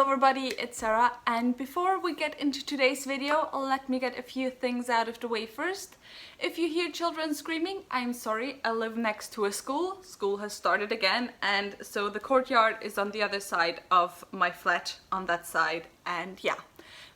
Hello everybody, it's Sarah, and before we get into today's video, let me get a few things out of the way first. If you hear children screaming, I'm sorry, I live next to a school. School has started again, and so the courtyard is on the other side of my flat on that side, and yeah,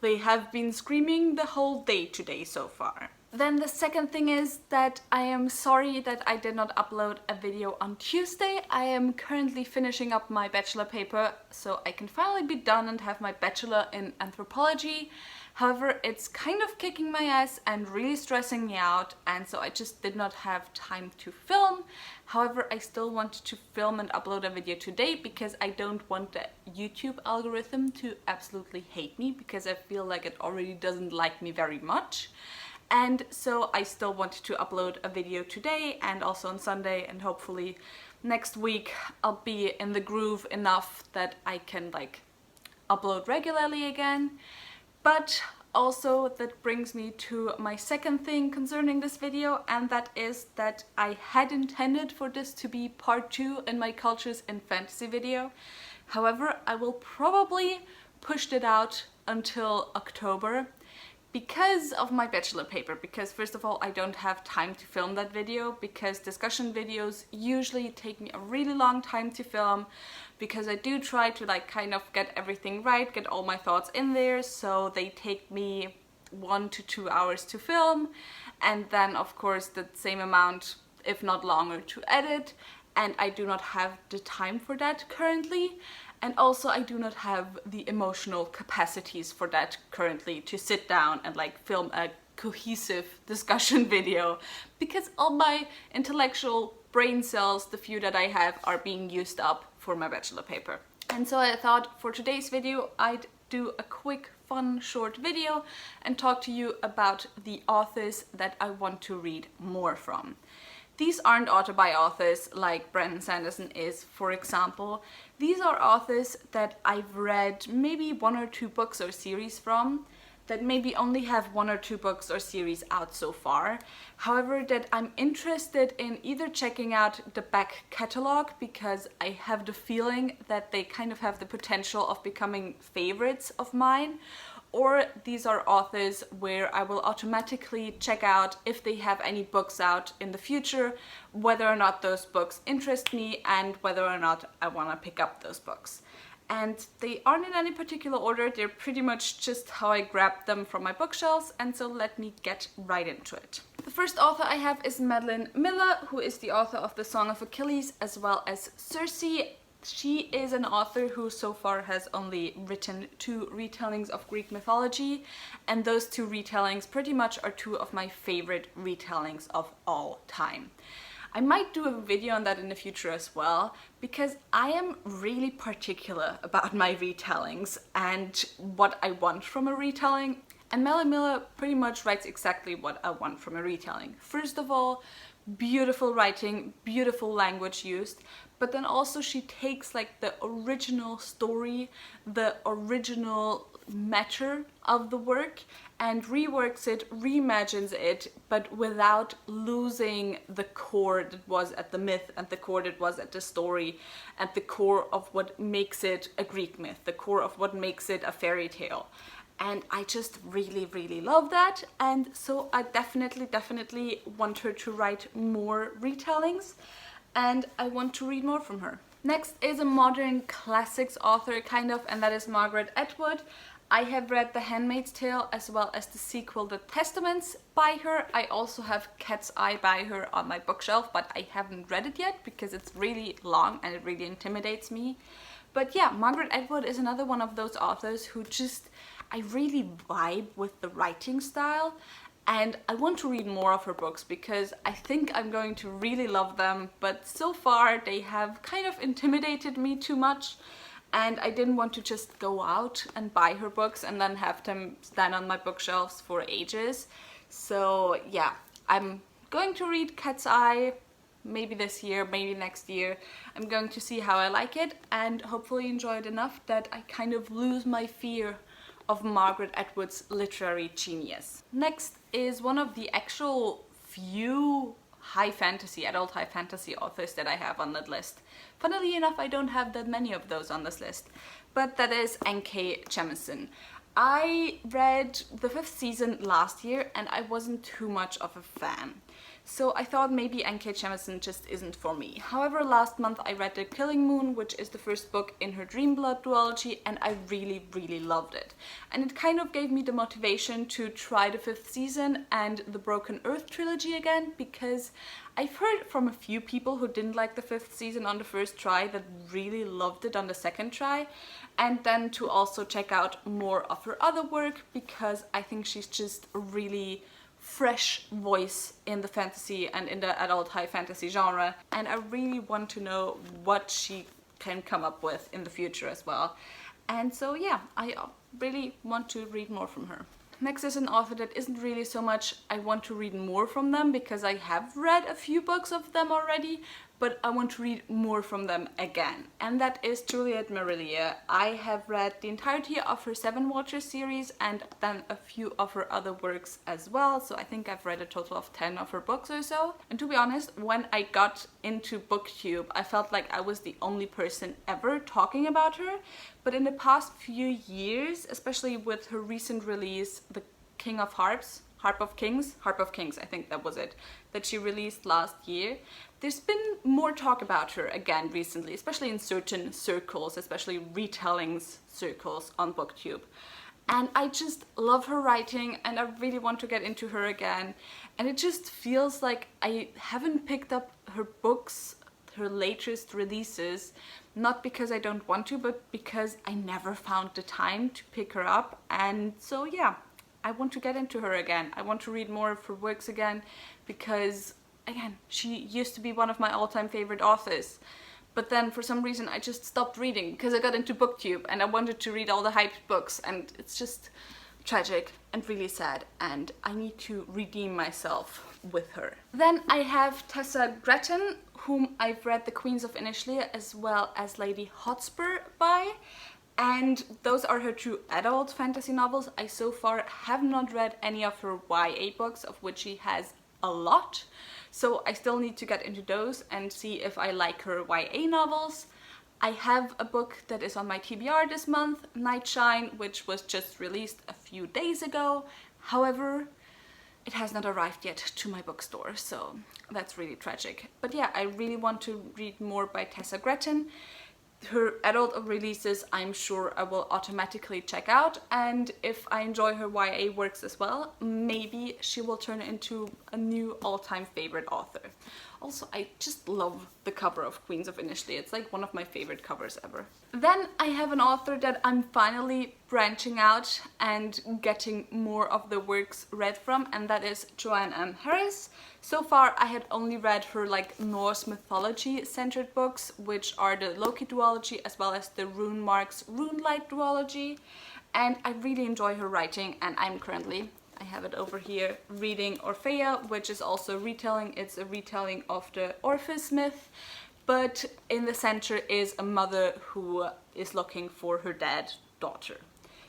they have been screaming the whole day today so far. Then the second thing is that I am sorry that I did not upload a video on Tuesday. I am currently finishing up my bachelor paper so I can finally be done and have my bachelor in anthropology. However, it's kind of kicking my ass and really stressing me out, and so I just did not have time to film. However, I still wanted to film and upload a video today because I don't want the YouTube algorithm to absolutely hate me, because I feel like it already doesn't like me very much. And so I still wanted to upload a video today and also on Sunday, and hopefully next week I'll be in the groove enough that I can like upload regularly again. But also that brings me to my second thing concerning this video, and that is that I had intended for this to be part 2 in my Cultures in Fantasy video. However, I will probably push it out until October because of my bachelor paper, because first of all I don't have time to film that video, because discussion videos usually take me a really long time to film, because I do try to like kind of get everything right, get all my thoughts in there, so they take me 1 to 2 hours to film, and then of course the same amount, if not longer, to edit, and I do not have the time for that currently. And also I do not have the emotional capacities for that currently, to sit down and like film a cohesive discussion video, because all my intellectual brain cells, the few that I have, are being used up for my bachelor paper. And so I thought for today's video I'd do a quick, fun, short video and talk to you about the authors that I want to read more from. These aren't authors like Brandon Sanderson is, for example. These are authors that I've read maybe 1 or 2 books or series from, that maybe only have 1 or 2 books or series out so far. However, that I'm interested in either checking out the back catalog, because I have the feeling that they kind of have the potential of becoming favorites of mine, or these are authors where I will automatically check out if they have any books out in the future, whether or not those books interest me and whether or not I want to pick up those books. And they aren't in any particular order, they're pretty much just how I grabbed them from my bookshelves, and so let me get right into it. The first author I have is Madeline Miller, who is the author of The Song of Achilles as well as Circe. She is an author who so far has only written 2 retellings of Greek mythology, and those 2 retellings pretty much are 2 of my favorite retellings of all time. I might do a video on that in the future as well, because I am really particular about my retellings and what I want from a retelling, and Madeline Miller pretty much writes exactly what I want from a retelling. First of all, beautiful writing, beautiful language used, but then also she takes like the original story, the original matter of the work, and reworks it, reimagines it, but without losing the core that was at the myth and the core that was at the story, and the core of what makes it a Greek myth, the core of what makes it a fairy tale. And I just really love that, and so I definitely want her to write more retellings, and I want to read more from her. Next is a modern classics author kind of, and that is Margaret Atwood. I have read The Handmaid's Tale as well as the sequel The Testaments by her. I also have Cat's Eye by her on my bookshelf, but I haven't read it yet because it's really long and it really intimidates me. But yeah, Margaret Atwood is another one of those authors who just, I really vibe with the writing style, and I want to read more of her books because I think I'm going to really love them, but so far they have kind of intimidated me too much, and I didn't want to just go out and buy her books and then have them stand on my bookshelves for ages. So yeah, I'm going to read Cat's Eye maybe this year, maybe next year. I'm going to see how I like it and hopefully enjoy it enough that I kind of lose my fear of Margaret Atwood's literary genius. Next is one of the actual few adult high fantasy authors that I have on that list. Funnily enough, I don't have that many of those on this list. but that is N.K. Jemisin. I read the 5th season last year and I wasn't too much of a fan. So I thought maybe N.K. Jemisin just isn't for me. However, last month I read The Killing Moon, which is the first book in her Dream Blood duology, and I really, really loved it. And it kind of gave me the motivation to try the 5th season and the Broken Earth trilogy again, because I've heard from a few people who didn't like the 5th season on the first try that really loved it on the second try. And then to also check out more of her other work, because I think she's just a really fresh voice in the fantasy and in the adult high fantasy genre, and I really want to know what she can come up with in the future as well. And so yeah, I really want to read more from her. Next is an author that isn't really so much I want to read more from them, because I have read a few books of them already, but I want to read more from them again. And that is Juliette Marilia. I have read the entirety of her Seven Watchers series and then a few of her other works as well. So I think I've read a total of 10 of her books or so. And to be honest, when I got into BookTube, I felt like I was the only person ever talking about her. But in the past few years, especially with her recent release, The King of Harps, Harp of Kings, I think that was it, that she released last year. There's been more talk about her again recently, especially in certain circles, especially retellings circles on BookTube. And I just love her writing and I really want to get into her again. And it just feels like I haven't picked up her books, her latest releases, not because I don't want to, but because I never found the time to pick her up. And so yeah, I want to get into her again. I want to read more of her works again, because again, she used to be one of my all-time favorite authors. But then for some reason I just stopped reading because I got into BookTube and I wanted to read all the hyped books, and it's just tragic and really sad, and I need to redeem myself with her. Then I have Tessa Grafton, whom I've read The Queens of Inishlia as well as Lady Hotspur by. And those are her two adult fantasy novels. I so far have not read any of her YA books, of which she has a lot. So I still need to get into those and see if I like her YA novels. I have a book that is on my TBR this month, Nightshine, which was just released a few days ago. However, it has not arrived yet to my bookstore, so that's really tragic. But yeah, I really want to read more by Tessa Grafton. Her adult releases I'm sure I will automatically check out, and if I enjoy her YA works as well, maybe she will turn into a new all-time favorite author. Also, I just love the cover of Queens of Inishlia. It's like one of my favorite covers ever. Then I have an author that I'm finally branching out and getting more of the works read from, and that is Joanne Harris. So far I had only read her like Norse mythology centered books, which are the Loki duology as well as the Rune Mark's Runelight duology, and I really enjoy her writing, and I'm currently, I have it over here, reading Orphea, which is also retelling. It's a retelling of the Orpheus myth, but in the center is a mother who is looking for her dead daughter.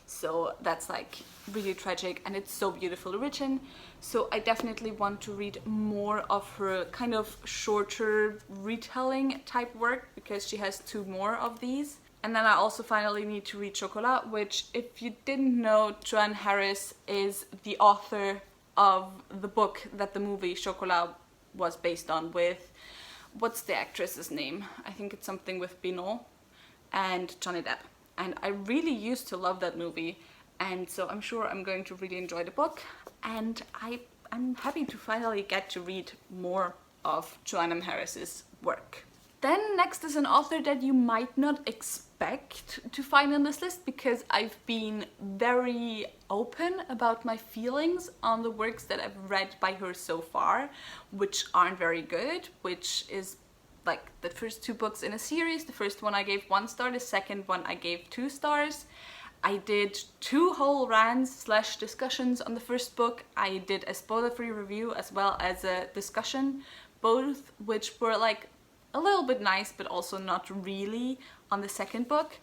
So that's like really tragic, and it's so beautifully written. So I definitely want to read more of her kind of shorter retelling type work, because she has 2 more of these. And then I also finally need to read Chocolat, which, if you didn't know, Joanne Harris is the author of the book that the movie Chocolat was based on with, what's the actress's name? I think it's something with Binot and Johnny Depp. And I really used to love that movie, and so I'm sure I'm going to really enjoy the book, and I'm happy to finally get to read more of Joanne Harris's work. Then next is an author that you might not expect to find on this list, because I've been very open about my feelings on the works that I've read by her so far, which aren't very good, which is like the first 2 books in a series. The first one I gave 1 star, the second one I gave 2 stars. I did 2 whole rants / discussions on the first book. I did a spoiler-free review as well as a discussion, both which were like a little bit nice, but also not really, on the second book.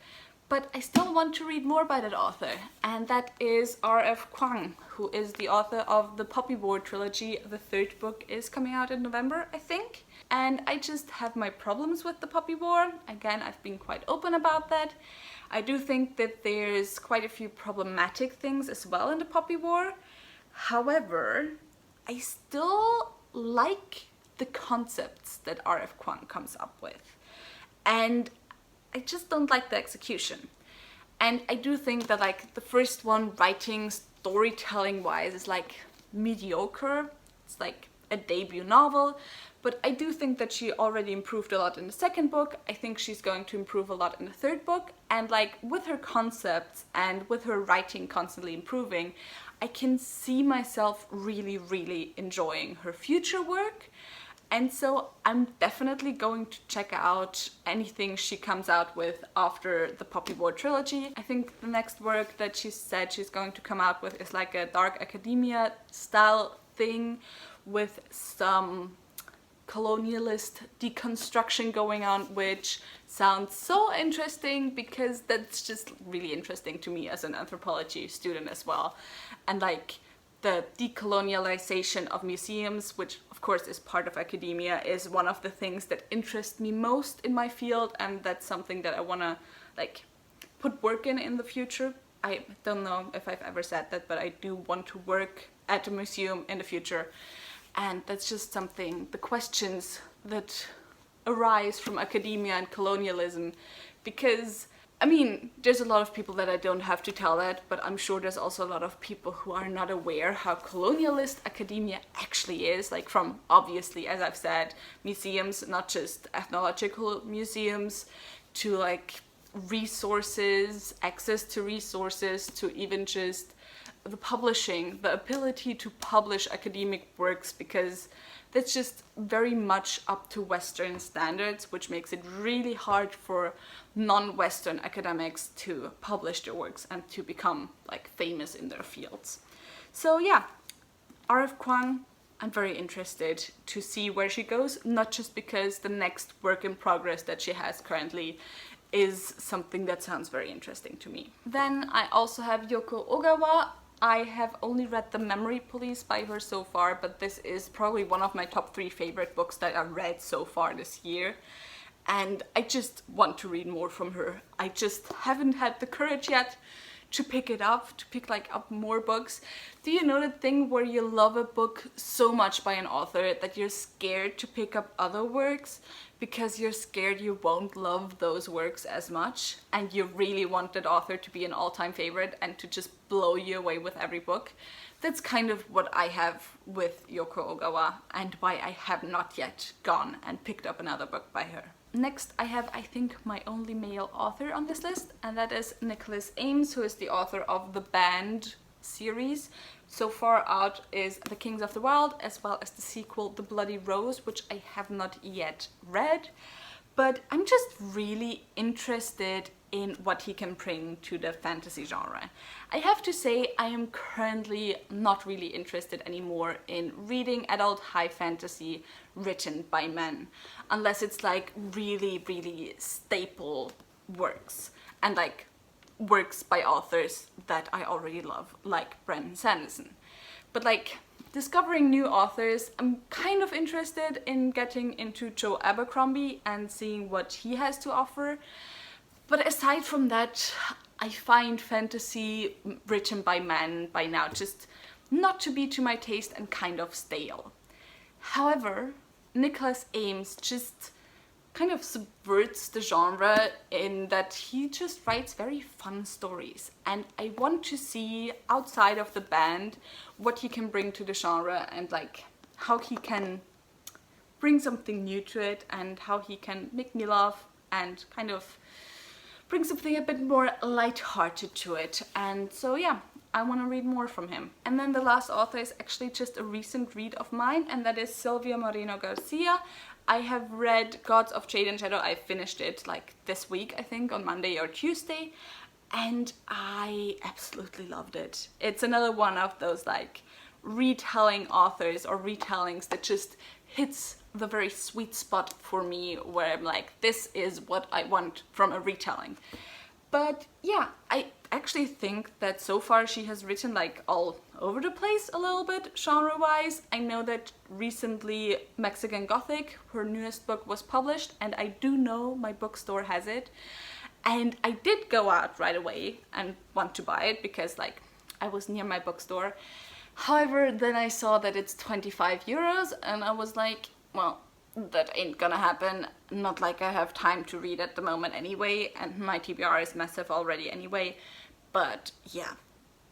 But I still want to read more by that author, and that is R.F. Quan, who is the author of the Poppy War trilogy. The 3rd book is coming out in November, I think. And I just have my problems with the Poppy War. Again, I've been quite open about that. I do think that there's quite a few problematic things as well in the Poppy War. However, I still like the concepts that R.F. Quan comes up with. And I just don't like the execution. And I do think that like the first one, writing, storytelling wise, is like mediocre. It's like a debut novel, but I do think that she already improved a lot in the second book. I think she's going to improve a lot in the third book, and like with her concepts and with her writing constantly improving, I can see myself really enjoying her future work. And so I'm definitely going to check out anything she comes out with after the Poppy War trilogy. I think the next work that she said she's going to come out with is like a dark academia style thing with some colonialist deconstruction going on, which sounds so interesting because that's just really interesting to me as an anthropology student as well. And like the decolonialization of museums, which of course is part of academia, is one of the things that interest me most in my field, and that's something that I want to like put work in the future. I don't know if I've ever said that, but I do want to work at a museum in the future. And that's just something, the questions that arise from academia and colonialism, because I mean, there's a lot of people that I don't have to tell that, but I'm sure there's also a lot of people who are not aware how colonialist academia actually is, like from, obviously, as I've said, museums, not just ethnological museums, to like resources, access to resources, to even just the publishing, the ability to publish academic works, because that's just very much up to Western standards, which makes it really hard for non-Western academics to publish their works and to become like famous in their fields. So yeah, R.F. Quan, I'm very interested to see where she goes, not just because the next work in progress that she has currently is something that sounds very interesting to me. Then I also have Yoko Ogawa. I have only read The Memory Police by her so far, but this is probably one of my top 3 favorite books that I've read so far this year. And I just want to read more from her. I just haven't had the courage yet to pick it up, to pick like up more books. Do you know the thing where you love a book so much by an author that you're scared to pick up other works because you're scared you won't love those works as much, and you really want that author to be an all-time favorite and to just blow you away with every book? That's kind of what I have with Yoko Ogawa, and why I have not yet gone and picked up another book by her. Next, I have, I think, my only male author on this list, and that is Nicholas Ames, who is the author of the Band series. So far out is The Kings of the Wild, as well as the sequel The Bloody Rose, which I have not yet read. But I'm just really interested in what he can bring to the fantasy genre. I have to say, I am currently not really interested anymore in reading adult high fantasy written by men, unless it's like really staple works, and like works by authors that I already love, like Brandon Sanderson. But like discovering new authors, I'm kind of interested in getting into Joe Abercrombie and seeing what he has to offer. But aside from that, I find fantasy written by men by now just not to be to my taste and kind of stale. However, Nicholas Ames just kind of subverts the genre in that he just writes very fun stories, and I want to see outside of the Band what he can bring to the genre, and like how he can bring something new to it, and how he can make me laugh and kind of bring something a bit more light-hearted to it. And so yeah, I want to read more from him. And then the last author is actually just a recent read of mine, and that is Silvia Moreno Garcia. I have read Gods of Jade and Shadow. I finished it like this week, I think, on Monday or Tuesday, and I absolutely loved it. It's another one of those like retelling authors or retellings that just hits the very sweet spot for me, where I'm like, this is what I want from a retelling. But yeah, I actually think that so far she has written like all over the place a little bit genre-wise. I know that recently Mexican Gothic, her newest book, was published, and I do know my bookstore has it. And I did go out right away and want to buy it because like I was near my bookstore. However, then I saw that it's 25 euros and I was like, well, that ain't gonna happen. Not like I have time to read at the moment anyway, and my TBR is massive already anyway. But yeah,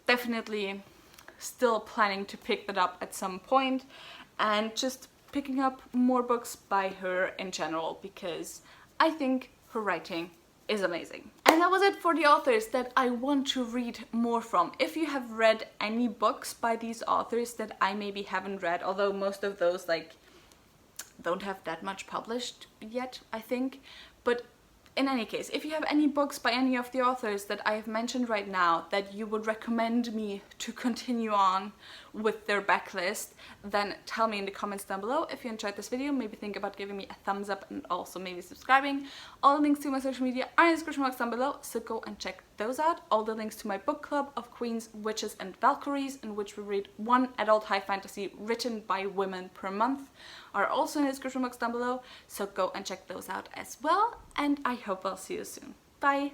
definitely still planning to pick that up at some point, and just picking up more books by her in general because I think her writing is amazing. And that was it for the authors that I want to read more from. If you have read any books by these authors that I maybe haven't read, although most of those like don't have that much published yet, I think, but in any case, if you have any books by any of the authors that I have mentioned right now that you would recommend me to continue on with their backlist, then tell me in the comments down below. If you enjoyed this video, maybe think about giving me a thumbs up and also maybe subscribing. All the links to my social media are in the description box down below, so go and check those out. All the links to my book club of Queens, Witches and Valkyries, in which we read one adult high fantasy written by women per month, are also in the description box down below, so go and check those out as well, and I hope I'll see you soon. Bye!